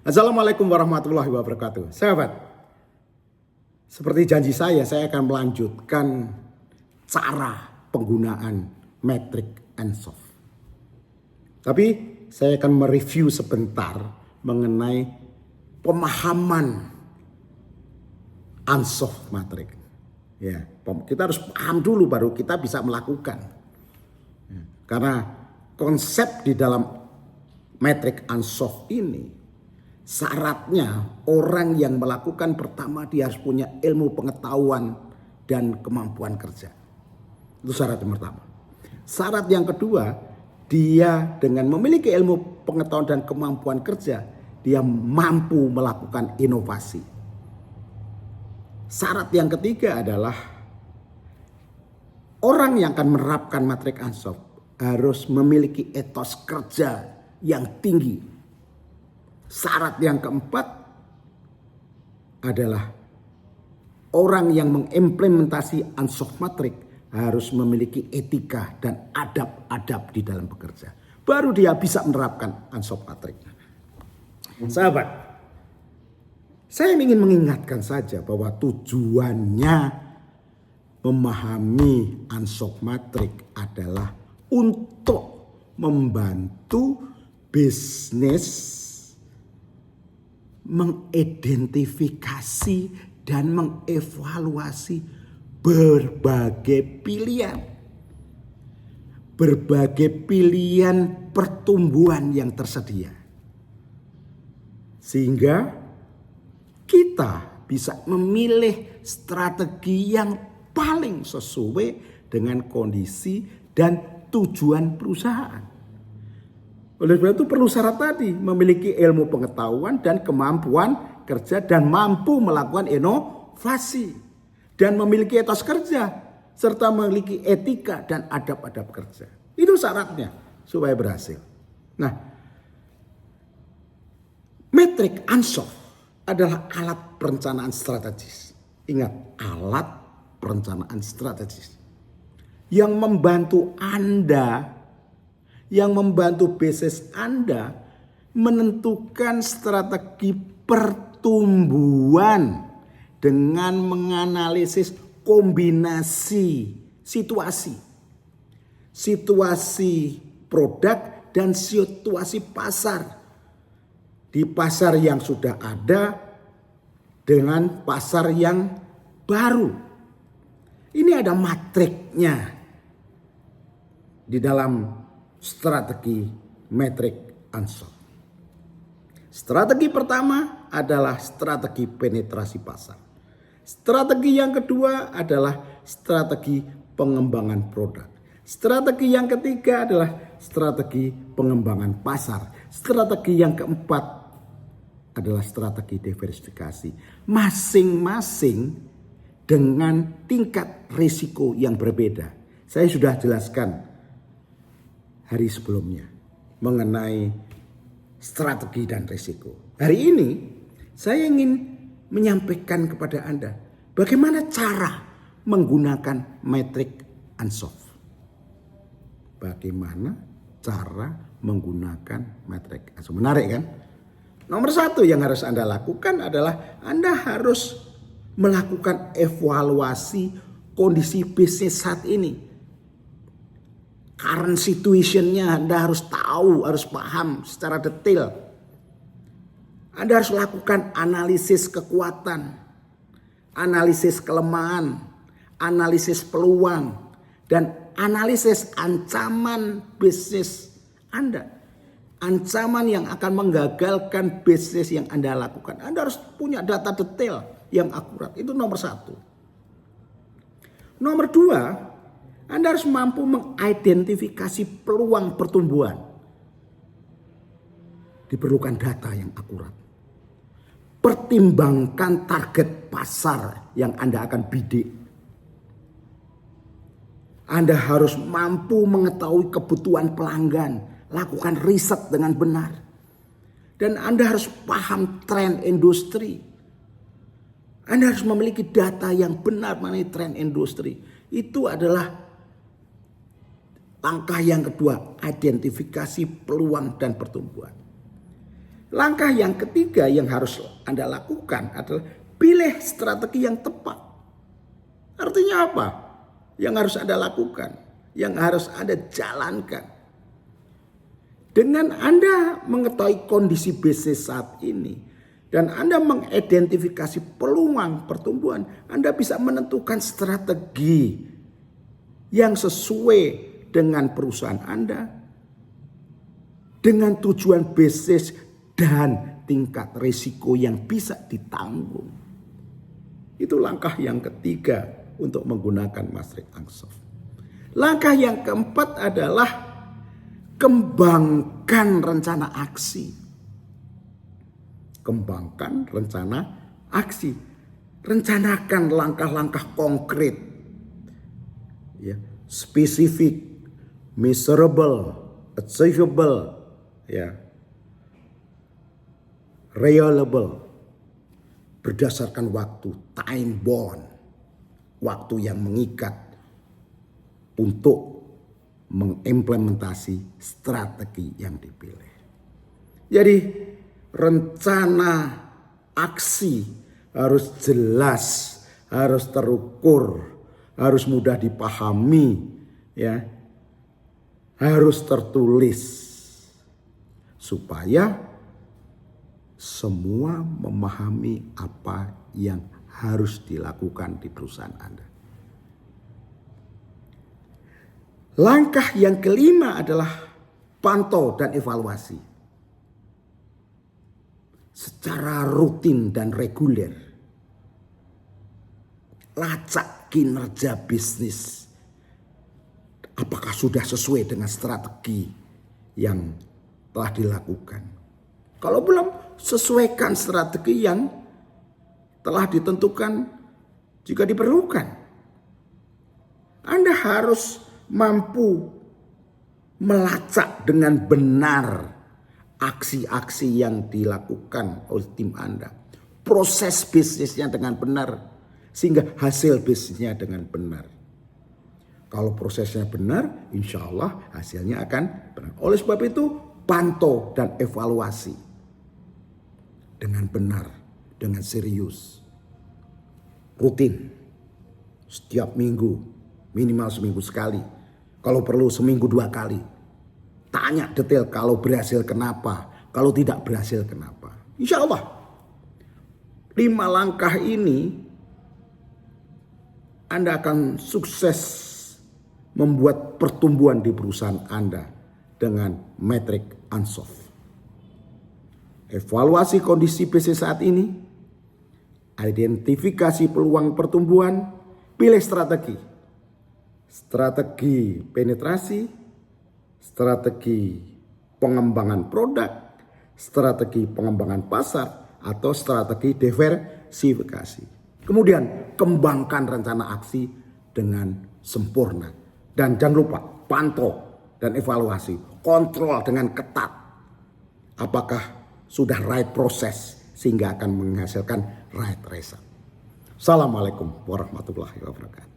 Assalamualaikum warahmatullahi wabarakatuh. Sahabat, seperti janji saya akan melanjutkan cara penggunaan Metric Ansoff. Tapi saya akan mereview sebentar mengenai pemahaman Ansoff Matrix. Ya, kita harus paham dulu baru kita bisa melakukan. Karena konsep di dalam Metric Ansoff ini, syaratnya orang yang melakukan pertama dia harus punya ilmu pengetahuan dan kemampuan kerja. Itu syarat yang pertama. Syarat yang kedua, dia dengan memiliki ilmu pengetahuan dan kemampuan kerja, dia mampu melakukan inovasi. Syarat yang ketiga adalah orang yang akan menerapkan Metric Ansoff harus memiliki etos kerja yang tinggi. Syarat yang keempat adalah orang yang mengimplementasi Ansoff Matrix harus memiliki etika dan adab-adab di dalam bekerja. Baru dia bisa menerapkan Ansoff Matrix. Sahabat, saya ingin mengingatkan saja bahwa tujuannya memahami Ansoff Matrix adalah untuk membantu bisnis mengidentifikasi dan mengevaluasi berbagai pilihan pertumbuhan yang tersedia, sehingga kita bisa memilih strategi yang paling sesuai dengan kondisi dan tujuan perusahaan. Oleh sebab itu perlu syarat tadi, memiliki ilmu pengetahuan dan kemampuan kerja dan mampu melakukan inovasi. Dan memiliki etos kerja serta memiliki etika dan adab-adab kerja. Itu syaratnya supaya berhasil. Nah, Metric Ansoff adalah alat perencanaan strategis. Ingat, alat perencanaan strategis yang membantu Anda, yang membantu bisnis Anda menentukan strategi pertumbuhan dengan menganalisis kombinasi situasi produk dan situasi pasar. Di pasar yang sudah ada dengan pasar yang baru. Ini ada matriknya di dalam strategi Metric Ansoff. Strategi pertama adalah strategi penetrasi pasar. Strategi yang kedua adalah strategi pengembangan produk. Strategi yang ketiga adalah strategi pengembangan pasar. Strategi yang keempat adalah strategi diversifikasi. Masing-masing dengan tingkat risiko yang berbeda. Saya sudah jelaskan hari sebelumnya mengenai strategi dan risiko. Hari ini saya ingin menyampaikan kepada Anda bagaimana cara menggunakan Metric Ansoff. Bagaimana cara menggunakan Metric Ansoff. Menarik kan? Nomor satu yang harus Anda lakukan adalah Anda harus melakukan evaluasi kondisi bisnis saat ini. Current situationnya Anda harus tahu, harus paham secara detail. Anda harus lakukan analisis kekuatan, analisis kelemahan, analisis peluang, dan analisis ancaman bisnis Anda. Ancaman yang akan menggagalkan bisnis yang Anda lakukan. Anda harus punya data detail yang akurat. Itu nomor satu. Nomor dua, Anda harus mampu mengidentifikasi peluang pertumbuhan. Diperlukan data yang akurat. Pertimbangkan target pasar yang Anda akan bidik. Anda harus mampu mengetahui kebutuhan pelanggan. Lakukan riset dengan benar. Dan Anda harus paham tren industri. Anda harus memiliki data yang benar mengenai tren industri. Itu adalah langkah yang kedua, identifikasi peluang dan pertumbuhan. Langkah yang ketiga yang harus Anda lakukan adalah pilih strategi yang tepat. Artinya apa? Yang harus Anda lakukan, yang harus Anda jalankan. Dengan Anda mengetahui kondisi bisnis saat ini dan Anda mengidentifikasi peluang pertumbuhan, Anda bisa menentukan strategi yang sesuai dengan perusahaan Anda, dengan tujuan bisnis dan tingkat risiko yang bisa ditanggung. Itu langkah yang ketiga untuk menggunakan matriks Ansoff. Langkah yang keempat adalah kembangkan rencana aksi. Kembangkan rencana aksi. Rencanakan langkah-langkah konkret. Ya, spesifik, measurable, achievable, ya, reliable, berdasarkan waktu, time bound, waktu yang mengikat untuk mengimplementasi strategi yang dipilih. Jadi rencana aksi harus jelas, harus terukur, harus mudah dipahami, ya, harus tertulis supaya semua memahami apa yang harus dilakukan di perusahaan Anda. Langkah yang kelima adalah pantau dan evaluasi. Secara rutin dan reguler. Lacak kinerja bisnis. Apakah sudah sesuai dengan strategi yang telah dilakukan? Kalau belum, sesuaikan strategi yang telah ditentukan jika diperlukan. Anda harus mampu melacak dengan benar aksi-aksi yang dilakukan oleh tim Anda. Proses bisnisnya dengan benar sehingga hasil bisnisnya dengan benar. Kalau prosesnya benar, insya Allah hasilnya akan benar. Oleh sebab itu, pantau dan evaluasi dengan benar, dengan serius, rutin, setiap minggu, minimal seminggu sekali. Kalau perlu seminggu 2 kali. Tanya detail kalau berhasil kenapa, kalau tidak berhasil kenapa. Insya Allah 5 langkah ini Anda akan sukses membuat pertumbuhan di perusahaan Anda dengan matriks Ansoff. Evaluasi kondisi bisnis saat ini, identifikasi peluang pertumbuhan, pilih strategi. Strategi penetrasi, strategi pengembangan produk, strategi pengembangan pasar, atau strategi diversifikasi. Kemudian kembangkan rencana aksi dengan sempurna. Dan jangan lupa pantau dan evaluasi, kontrol dengan ketat. Apakah sudah right proses sehingga akan menghasilkan right result. Assalamualaikum warahmatullahi wabarakatuh.